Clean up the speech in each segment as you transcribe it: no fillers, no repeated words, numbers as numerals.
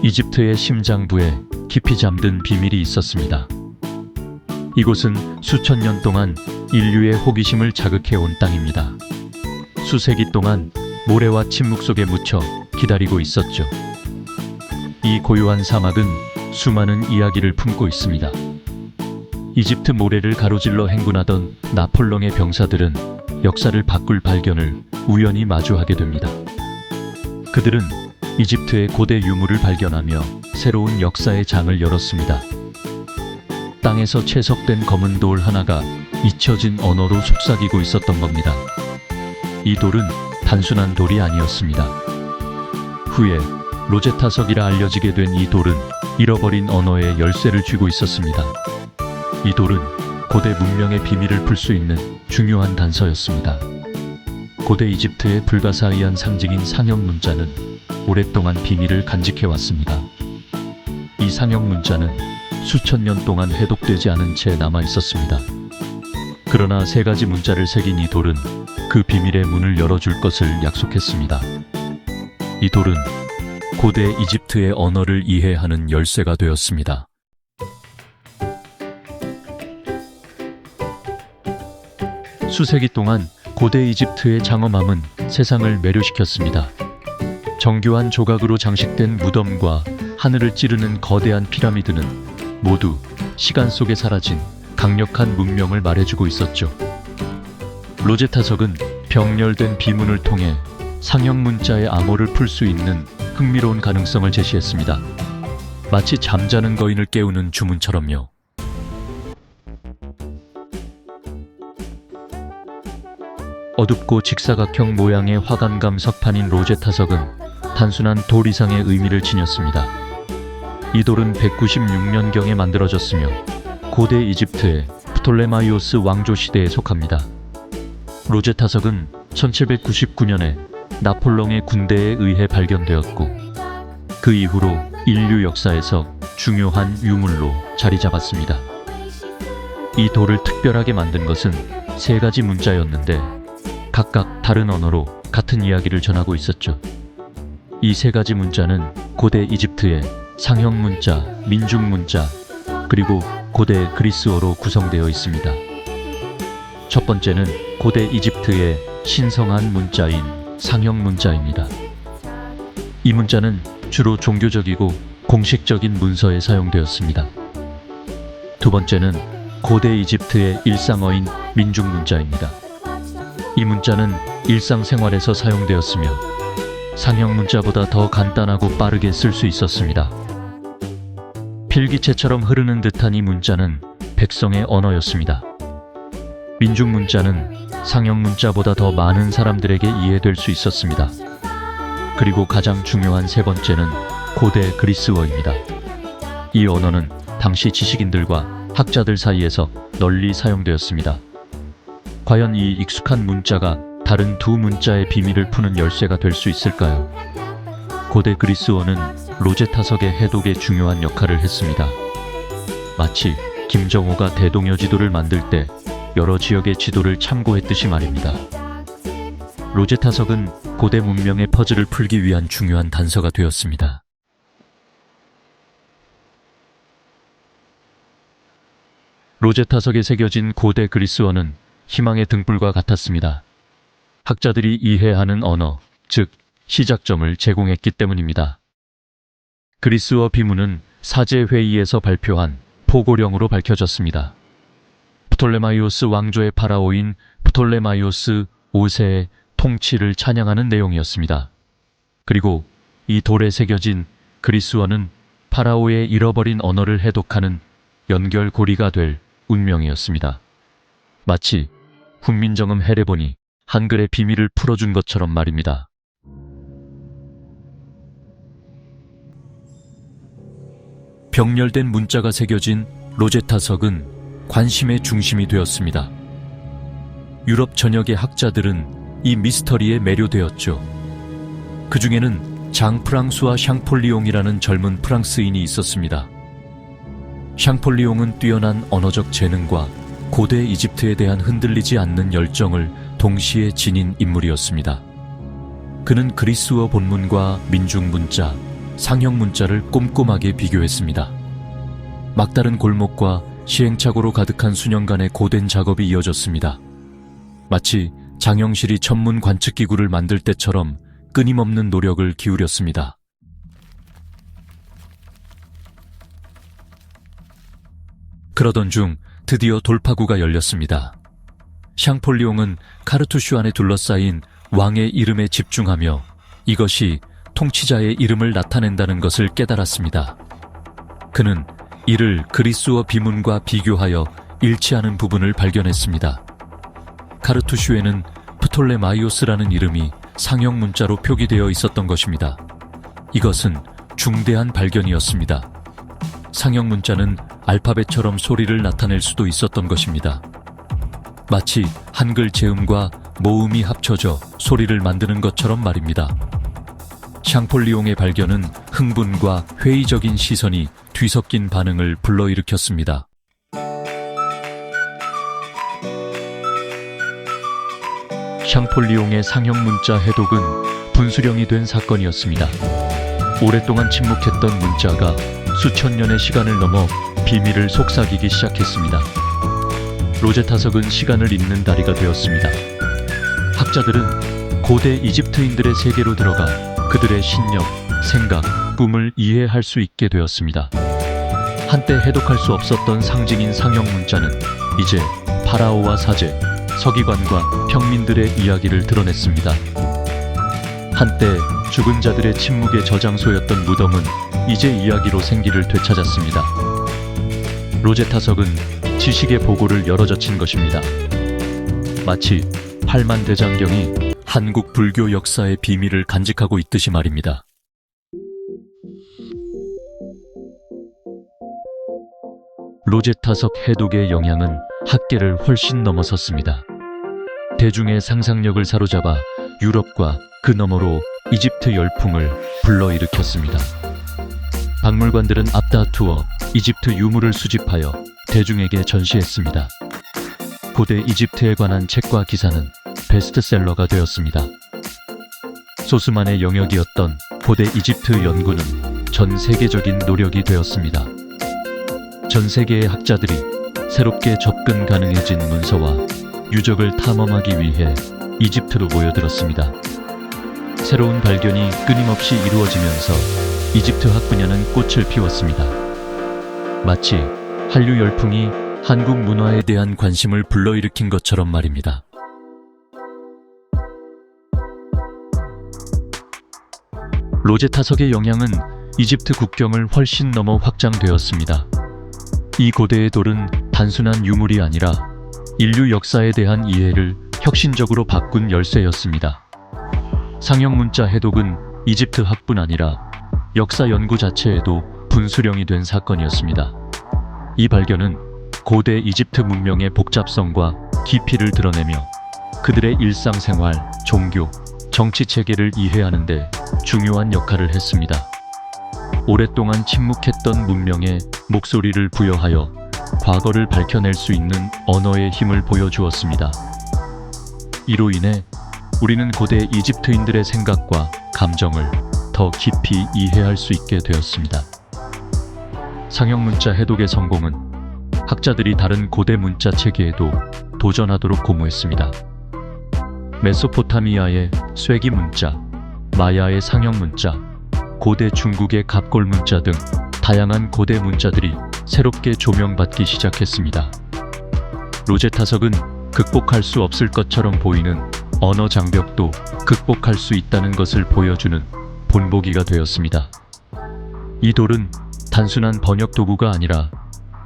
이집트의 심장부에 깊이 잠든 비밀이 있었습니다. 이곳은 수천 년 동안 인류의 호기심을 자극해온 땅입니다. 수세기 동안 모래와 침묵 속에 묻혀 기다리고 있었죠. 이 고요한 사막은 수많은 이야기를 품고 있습니다. 이집트 모래를 가로질러 행군하던 나폴레옹의 병사들은 역사를 바꿀 발견을 우연히 마주하게 됩니다. 그들은 이집트의 고대 유물을 발견하며 새로운 역사의 장을 열었습니다. 땅에서 채석된 검은 돌 하나가 잊혀진 언어로 속삭이고 있었던 겁니다. 이 돌은 단순한 돌이 아니었습니다. 후에 로제타석이라 알려지게 된 이 돌은 잃어버린 언어의 열쇠를 쥐고 있었습니다. 이 돌은 고대 문명의 비밀을 풀 수 있는 중요한 단서였습니다. 고대 이집트의 불가사의한 상징인 상형 문자는 오랫동안 비밀을 간직해왔습니다. 이 상형 문자는 수천 년 동안 회독되지 않은 채 남아있었습니다. 그러나 세 가지 문자를 새긴 이 돌은 그 비밀의 문을 열어줄 것을 약속했습니다. 이 돌은 고대 이집트의 언어를 이해하는 열쇠가 되었습니다. 수세기 동안 고대 이집트의 장엄함은 세상을 매료시켰습니다. 정교한 조각으로 장식된 무덤과 하늘을 찌르는 거대한 피라미드는 모두 시간 속에 사라진 강력한 문명을 말해주고 있었죠. 로제타석은 병렬된 비문을 통해 상형 문자의 암호를 풀 수 있는 흥미로운 가능성을 제시했습니다. 마치 잠자는 거인을 깨우는 주문처럼요. 어둡고 직사각형 모양의 화관감 석판인 로제타석은 단순한 돌 이상의 의미를 지녔습니다. 이 돌은 196년경에 만들어졌으며 고대 이집트의 프톨레마이오스 왕조 시대에 속합니다. 로제타석은 1799년에 나폴레옹의 군대에 의해 발견되었고 그 이후로 인류 역사에서 중요한 유물로 자리 잡았습니다. 이 돌을 특별하게 만든 것은 세 가지 문자였는데 각각 다른 언어로 같은 이야기를 전하고 있었죠. 이 세 가지 문자는 고대 이집트의 상형 문자, 민중 문자, 그리고 고대 그리스어로 구성되어 있습니다. 첫 번째는 고대 이집트의 신성한 문자인 상형 문자입니다. 이 문자는 주로 종교적이고 공식적인 문서에 사용되었습니다. 두 번째는 고대 이집트의 일상어인 민중 문자입니다. 이 문자는 일상생활에서 사용되었으며 상형 문자보다 더 간단하고 빠르게 쓸 수 있었습니다. 필기체처럼 흐르는 듯한 이 문자는 백성의 언어였습니다. 민중 문자는 상형 문자보다 더 많은 사람들에게 이해될 수 있었습니다. 그리고 가장 중요한 세 번째는 고대 그리스어입니다. 이 언어는 당시 지식인들과 학자들 사이에서 널리 사용되었습니다. 과연 이 익숙한 문자가 다른 두 문자의 비밀을 푸는 열쇠가 될 수 있을까요? 고대 그리스어는 로제타석의 해독에 중요한 역할을 했습니다. 마치 김정호가 대동여 지도를 만들 때 여러 지역의 지도를 참고했듯이 말입니다. 로제타석은 고대 문명의 퍼즐을 풀기 위한 중요한 단서가 되었습니다. 로제타석에 새겨진 고대 그리스어는 희망의 등불과 같았습니다. 학자들이 이해하는 언어, 즉 시작점을 제공했기 때문입니다. 그리스어 비문은 사제회의에서 발표한 포고령으로 밝혀졌습니다. 프톨레마이오스 왕조의 파라오인 프톨레마이오스 5세의 통치를 찬양하는 내용이었습니다. 그리고 이 돌에 새겨진 그리스어는 파라오의 잃어버린 언어를 해독하는 연결고리가 될 운명이었습니다. 마치 훈민정음 헤레본이 한글의 비밀을 풀어준 것처럼 말입니다. 병렬된 문자가 새겨진 로제타석은 관심의 중심이 되었습니다. 유럽 전역의 학자들은 이 미스터리에 매료되었죠. 그 중에는 장 프랑수와 샹폴리옹이라는 젊은 프랑스인이 있었습니다. 샹폴리옹은 뛰어난 언어적 재능과 고대 이집트에 대한 흔들리지 않는 열정을 동시에 지닌 인물이었습니다. 그는 그리스어 본문과 민중 문자, 상형 문자를 꼼꼼하게 비교했습니다. 막다른 골목과 시행착오로 가득한 수년간의 고된 작업이 이어졌습니다. 마치 장영실이 전문 관측기구를 만들 때처럼 끊임없는 노력을 기울였습니다. 그러던 중 드디어 돌파구가 열렸습니다. 샹폴리옹은 카르투슈 안에 둘러싸인 왕의 이름에 집중하며 이것이 통치자의 이름을 나타낸다는 것을 깨달았습니다. 그는 이를 그리스어 비문과 비교하여 일치하는 부분을 발견했습니다. 카르투슈에는 프톨레마이오스라는 이름이 상형 문자로 표기되어 있었던 것입니다. 이것은 중대한 발견이었습니다. 상형 문자는 알파벳처럼 소리를 나타낼 수도 있었던 것입니다. 마치 한글 제음과 모음이 합쳐져 소리를 만드는 것처럼 말입니다. 샹폴리옹의 발견은 흥분과 회의적인 시선이 뒤섞인 반응을 불러일으켰습니다. 샹폴리옹의 상형 문자 해독은 분수령이 된 사건이었습니다. 오랫동안 침묵했던 문자가 수천 년의 시간을 넘어 비밀을 속삭이기 시작했습니다. 로제타석은 시간을 잇는 다리가 되었습니다. 학자들은 고대 이집트인들의 세계로 들어가 그들의 신념, 생각, 꿈을 이해할 수 있게 되었습니다. 한때 해독할 수 없었던 상징인 상형 문자는 이제 파라오와 사제, 서기관과 평민들의 이야기를 드러냈습니다. 한때 죽은 자들의 침묵의 저장소였던 무덤은 이제 이야기로 생기를 되찾았습니다. 로제타석은 지식의 보고를 열어젖힌 것입니다. 마치 팔만대장경이 한국 불교 역사의 비밀을 간직하고 있듯이 말입니다. 로제타석 해독의 영향은 학계를 훨씬 넘어섰습니다. 대중의 상상력을 사로잡아 유럽과 그 너머로 이집트 열풍을 불러일으켰습니다. 박물관들은 앞다투어 이집트 유물을 수집하여 대중에게 전시했습니다. 고대 이집트에 관한 책과 기사는 베스트셀러가 되었습니다. 소수만의 영역이었던 고대 이집트 연구는 전 세계적인 노력이 되었습니다. 전 세계의 학자들이 새롭게 접근 가능해진 문서와 유적을 탐험하기 위해 이집트로 모여들었습니다. 새로운 발견이 끊임없이 이루어지면서 이집트 학 분야는 꽃을 피웠습니다. 마치 한류 열풍이 한국 문화에 대한 관심을 불러일으킨 것처럼 말입니다. 로제타석의 영향은 이집트 국경을 훨씬 넘어 확장되었습니다. 이 고대의 돌은 단순한 유물이 아니라 인류 역사에 대한 이해를 혁신적으로 바꾼 열쇠였습니다. 상형 문자 해독은 이집트 학뿐 아니라 역사 연구 자체에도 분수령이 된 사건이었습니다. 이 발견은 고대 이집트 문명의 복잡성과 깊이를 드러내며 그들의 일상생활, 종교, 정치 체계를 이해하는 데 중요한 역할을 했습니다. 오랫동안 침묵했던 문명에 목소리를 부여하여 과거를 밝혀낼 수 있는 언어의 힘을 보여주었습니다. 이로 인해 우리는 고대 이집트인들의 생각과 감정을 더 깊이 이해할 수 있게 되었습니다. 상형 문자 해독의 성공은 학자들이 다른 고대 문자 체계에도 도전하도록 고무했습니다. 메소포타미아의 쇠기 문자, 마야의 상형 문자, 고대 중국의 갑골 문자 등 다양한 고대 문자들이 새롭게 조명받기 시작했습니다. 로제타석은 극복할 수 없을 것처럼 보이는 언어 장벽도 극복할 수 있다는 것을 보여주는 본보기가 되었습니다. 이 돌은 단순한 번역 도구가 아니라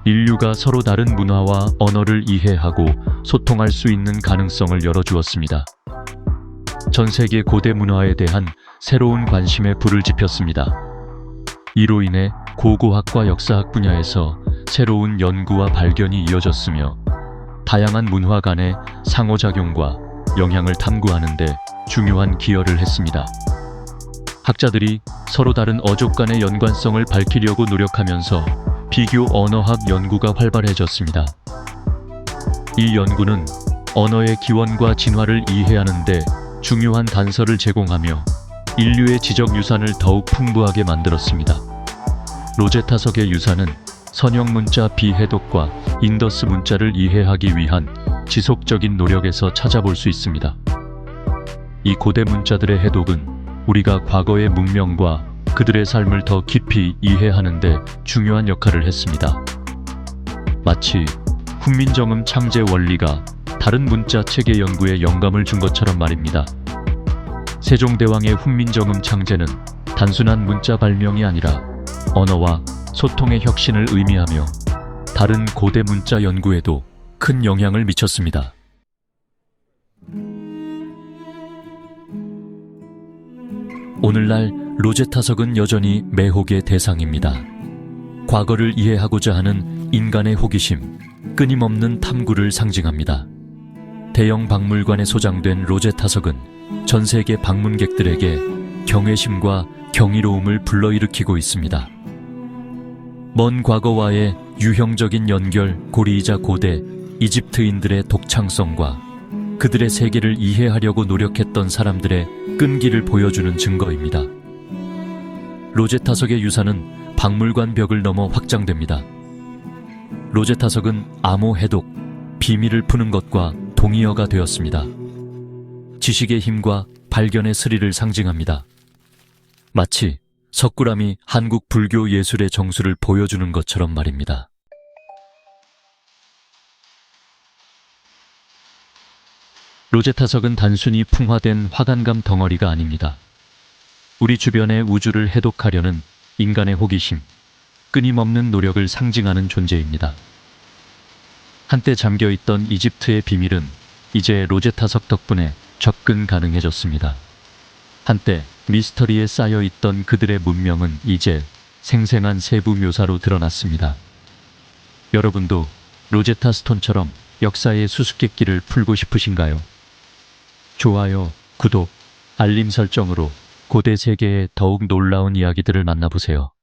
인류가 서로 다른 문화와 언어를 이해하고 소통할 수 있는 가능성을 열어주었습니다. 전 세계 고대 문화에 대한 새로운 관심에 불을 지폈습니다. 이로 인해 고고학과 역사학 분야에서 새로운 연구와 발견이 이어졌으며 다양한 문화 간의 상호작용과 영향을 탐구하는 데 중요한 기여를 했습니다. 학자들이 서로 다른 어족 간의 연관성을 밝히려고 노력하면서 비교 언어학 연구가 활발해졌습니다. 이 연구는 언어의 기원과 진화를 이해하는 데 중요한 단서를 제공하며 인류의 지적 유산을 더욱 풍부하게 만들었습니다. 로제타석의 유산은 선형 문자 비해독과 인더스 문자를 이해하기 위한 지속적인 노력에서 찾아볼 수 있습니다. 이 고대 문자들의 해독은 우리가 과거의 문명과 그들의 삶을 더 깊이 이해하는 데 중요한 역할을 했습니다. 마치 훈민정음 창제 원리가 다른 문자 체계 연구에 영감을 준 것처럼 말입니다. 세종대왕의 훈민정음 창제는 단순한 문자 발명이 아니라 언어와 소통의 혁신을 의미하며 다른 고대 문자 연구에도 큰 영향을 미쳤습니다. 오늘날 로제타석은 여전히 매혹의 대상입니다. 과거를 이해하고자 하는 인간의 호기심, 끊임없는 탐구를 상징합니다. 대형 박물관에 소장된 로제타석은 전 세계 방문객들에게 경외심과 경이로움을 불러일으키고 있습니다. 먼 과거와의 유형적인 연결, 고리이자 고대 이집트인들의 독창성과 그들의 세계를 이해하려고 노력했던 사람들의 끈기를 보여주는 증거입니다. 로제타석의 유산은 박물관 벽을 넘어 확장됩니다. 로제타석은 암호 해독, 비밀을 푸는 것과 동의어가 되었습니다. 지식의 힘과 발견의 스릴을 상징합니다. 마치 석굴암이 한국 불교 예술의 정수를 보여주는 것처럼 말입니다. 로제타석은 단순히 풍화된 화관감 덩어리가 아닙니다. 우리 주변의 우주를 해독하려는 인간의 호기심, 끊임없는 노력을 상징하는 존재입니다. 한때 잠겨있던 이집트의 비밀은 이제 로제타석 덕분에 접근 가능해졌습니다. 한때 미스터리에 쌓여있던 그들의 문명은 이제 생생한 세부 묘사로 드러났습니다. 여러분도 로제타 스톤처럼 역사의 수수께끼를 풀고 싶으신가요? 좋아요, 구독, 알림 설정으로 고대 세계의 더욱 놀라운 이야기들을 만나보세요.